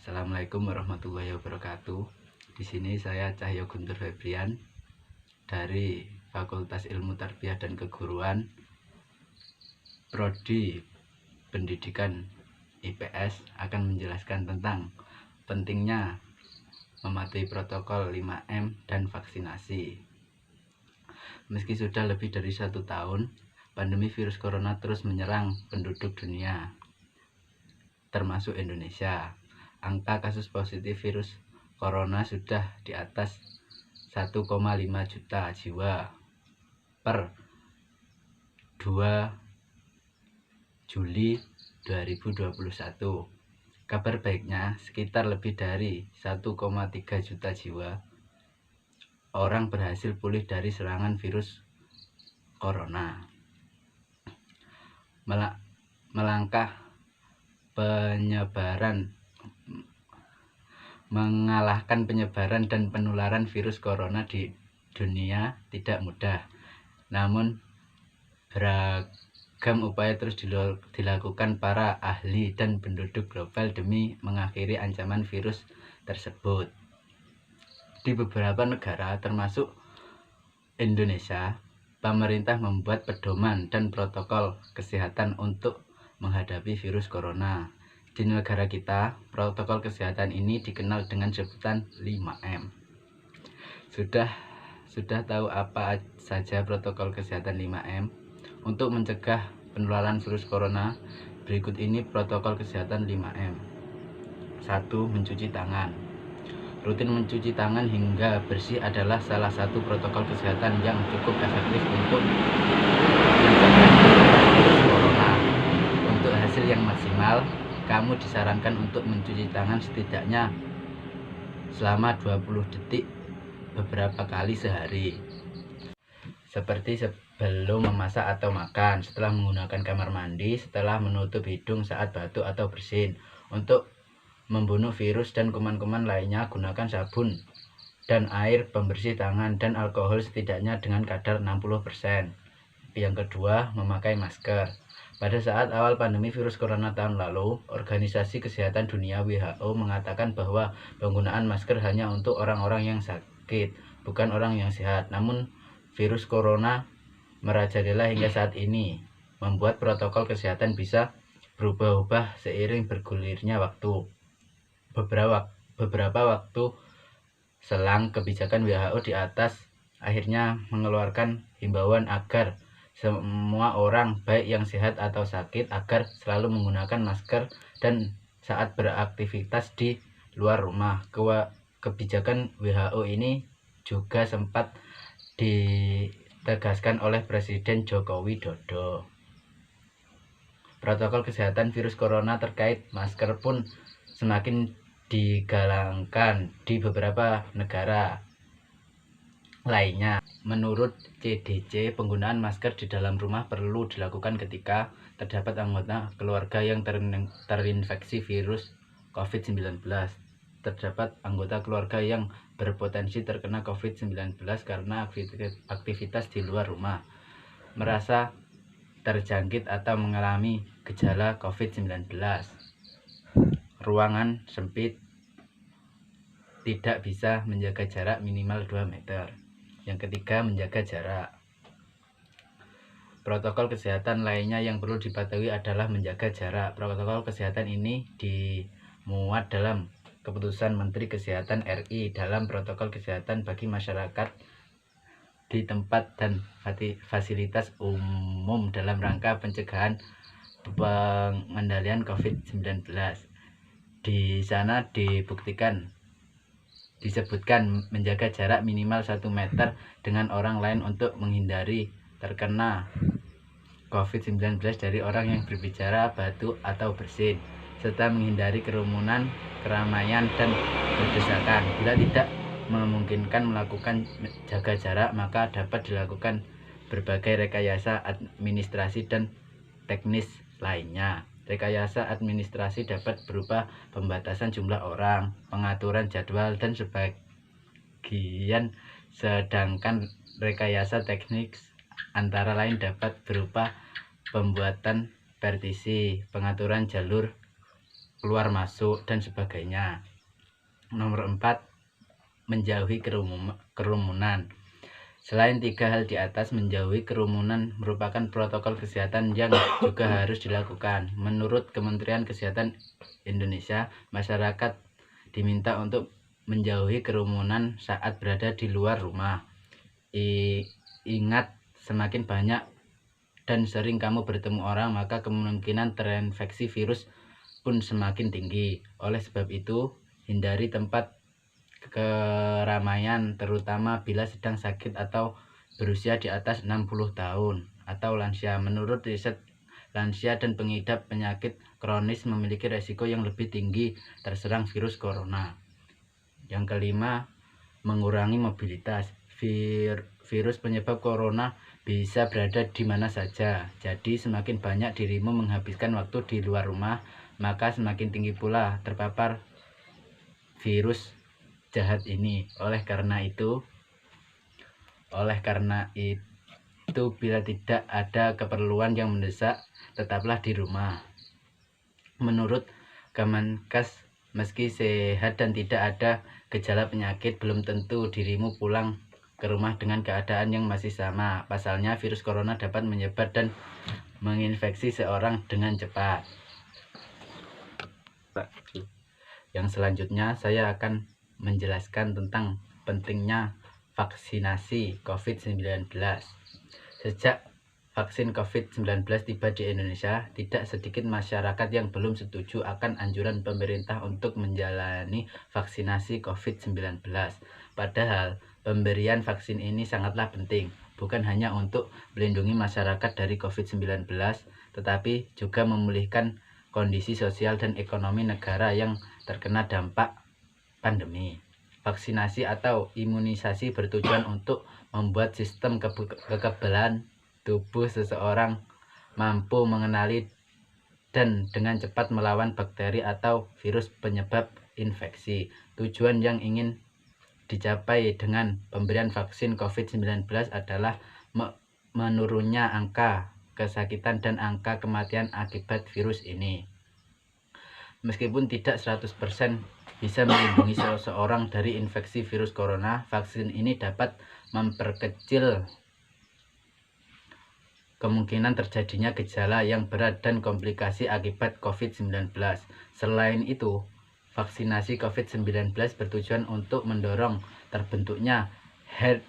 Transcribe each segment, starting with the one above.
Assalamualaikum warahmatullahi wabarakatuh. Di sini saya Cahyo Guntur Febrian dari Fakultas Ilmu Tarbiyah dan Keguruan, Prodi Pendidikan IPS akan menjelaskan tentang pentingnya mematuhi protokol 5M dan vaksinasi. Meski sudah lebih dari 1 tahun, pandemi virus corona terus menyerang penduduk dunia, termasuk Indonesia. Angka kasus positif virus corona sudah di atas 1,5 juta jiwa per 2 Juli 2021. Kabar baiknya, sekitar lebih dari 1,3 juta jiwa orang berhasil pulih dari serangan virus corona. Mengalahkan penyebaran dan penularan virus corona di dunia tidak mudah. Namun beragam upaya terus dilakukan para ahli dan penduduk global demi mengakhiri ancaman virus tersebut. Di beberapa negara termasuk Indonesia, pemerintah membuat pedoman dan protokol kesehatan untuk menghadapi virus corona. Di negara kita, protokol kesehatan ini dikenal dengan sebutan 5M. Sudah tahu apa saja protokol kesehatan 5M? Untuk mencegah penularan virus corona, berikut ini protokol kesehatan 5M. 1. Mencuci tangan. Rutin mencuci tangan hingga bersih adalah salah satu protokol kesehatan yang cukup efektif untuk mencegah virus corona. Untuk hasil yang maksimal, kamu disarankan untuk mencuci tangan setidaknya selama 20 detik beberapa kali sehari, seperti sebelum memasak atau makan, setelah menggunakan kamar mandi, setelah menutup hidung saat batuk atau bersin. Untuk membunuh virus dan kuman-kuman lainnya, gunakan sabun dan air pembersih tangan dan alkohol setidaknya dengan kadar 60%. Yang kedua, memakai masker. Pada saat awal pandemi virus corona tahun lalu, Organisasi Kesehatan Dunia WHO mengatakan bahwa penggunaan masker hanya untuk orang-orang yang sakit, bukan orang yang sehat. Namun virus corona merajalela hingga saat ini, membuat protokol kesehatan bisa berubah-ubah seiring bergulirnya waktu. Beberapa waktu selang, kebijakan WHO di atas akhirnya mengeluarkan himbauan agar semua orang, baik yang sehat atau sakit, agar selalu menggunakan masker dan saat beraktivitas di luar rumah. Kebijakan WHO ini juga sempat ditegaskan oleh Presiden Joko Widodo. Protokol kesehatan virus corona terkait masker pun semakin digalangkan di beberapa negara lainnya. Menurut CDC, penggunaan masker di dalam rumah perlu dilakukan ketika terdapat anggota keluarga yang terinfeksi virus COVID-19. Terdapat anggota keluarga yang berpotensi terkena COVID-19 karena aktivitas di luar rumah, merasa terjangkit atau mengalami gejala COVID-19. Ruangan sempit, tidak bisa menjaga jarak minimal 2 meter. Yang ketiga, menjaga jarak. Protokol kesehatan lainnya yang perlu dipatuhi adalah menjaga jarak. Protokol kesehatan ini dimuat dalam Keputusan Menteri Kesehatan RI dalam protokol kesehatan bagi masyarakat di tempat dan fasilitas umum dalam rangka pencegahan pengendalian COVID-19. Di sana disebutkan menjaga jarak minimal 1 meter dengan orang lain untuk menghindari terkena COVID-19 dari orang yang berbicara, batuk, atau bersin, serta menghindari kerumunan, keramaian, dan berdesakan. Bila tidak memungkinkan melakukan jaga jarak, maka dapat dilakukan berbagai rekayasa administrasi dan teknis lainnya. Rekayasa administrasi dapat berupa pembatasan jumlah orang, pengaturan jadwal, dan sebagian, sedangkan rekayasa teknis antara lain dapat berupa pembuatan partisi, pengaturan jalur keluar masuk, dan sebagainya. Nomor 4, menjauhi kerumunan. Selain 3 hal di atas, menjauhi kerumunan merupakan protokol kesehatan yang juga harus dilakukan. Menurut Kementerian Kesehatan Indonesia, masyarakat diminta untuk menjauhi kerumunan saat berada di luar rumah. Ingat, semakin banyak dan sering kamu bertemu orang, maka kemungkinan terinfeksi virus pun semakin tinggi. Oleh sebab itu, hindari tempat keramaian, terutama bila sedang sakit atau berusia di atas 60 tahun atau lansia. Menurut riset, lansia dan pengidap penyakit kronis memiliki resiko yang lebih tinggi terserang virus corona. Yang kelima, mengurangi mobilitas. Virus penyebab corona bisa berada di mana saja. Jadi semakin banyak dirimu menghabiskan waktu di luar rumah, maka semakin tinggi pula terpapar virus jahat ini. Oleh karena itu, bila tidak ada keperluan yang mendesak, tetaplah di rumah. Menurut Kemenkes, meski sehat dan tidak ada gejala penyakit, belum tentu dirimu pulang ke rumah dengan keadaan yang masih sama. Pasalnya, virus corona dapat menyebar dan menginfeksi seorang dengan cepat. Yang selanjutnya, saya akan menjelaskan tentang pentingnya vaksinasi COVID-19. Sejak vaksin COVID-19 tiba di Indonesia, tidak sedikit masyarakat yang belum setuju akan anjuran pemerintah untuk menjalani vaksinasi COVID-19. Padahal, pemberian vaksin ini sangatlah penting, bukan hanya untuk melindungi masyarakat dari COVID-19, tetapi juga memulihkan kondisi sosial dan ekonomi negara yang terkena dampak pandemi. Vaksinasi atau imunisasi bertujuan untuk membuat sistem kekebalan tubuh seseorang mampu mengenali dan dengan cepat melawan bakteri atau virus penyebab infeksi. Tujuan yang ingin dicapai dengan pemberian vaksin COVID-19 adalah menurunnya angka kesakitan dan angka kematian akibat virus ini. Meskipun tidak 100% bisa melindungi seseorang dari infeksi virus corona, vaksin ini dapat memperkecil kemungkinan terjadinya gejala yang berat dan komplikasi akibat COVID-19. Selain itu, vaksinasi COVID-19 bertujuan untuk mendorong terbentuknya herd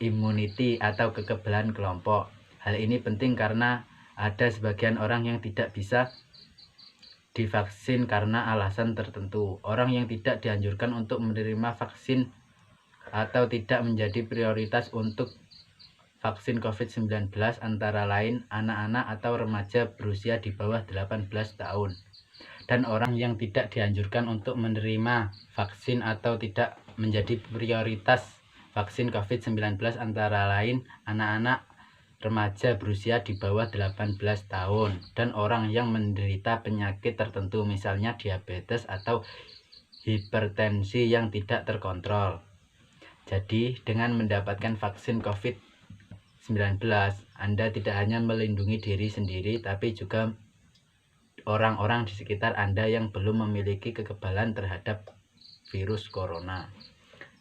immunity atau kekebalan kelompok. Hal ini penting karena ada sebagian orang yang tidak bisa divaksin karena alasan tertentu. Orang yang tidak dianjurkan untuk menerima vaksin atau tidak menjadi prioritas untuk vaksin COVID-19 antara lain anak-anak atau remaja berusia di bawah 18 tahun. Dan orang yang tidak dianjurkan untuk menerima vaksin atau tidak menjadi prioritas vaksin COVID-19 antara lain anak-anak remaja berusia di bawah 18 tahun dan orang yang menderita penyakit tertentu, misalnya diabetes atau hipertensi yang tidak terkontrol. Jadi, dengan mendapatkan vaksin COVID-19, Anda tidak hanya melindungi diri sendiri, tapi juga orang-orang di sekitar Anda yang belum memiliki kekebalan terhadap virus corona.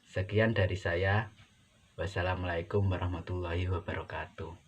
Sekian dari saya. Wassalamualaikum warahmatullahi wabarakatuh.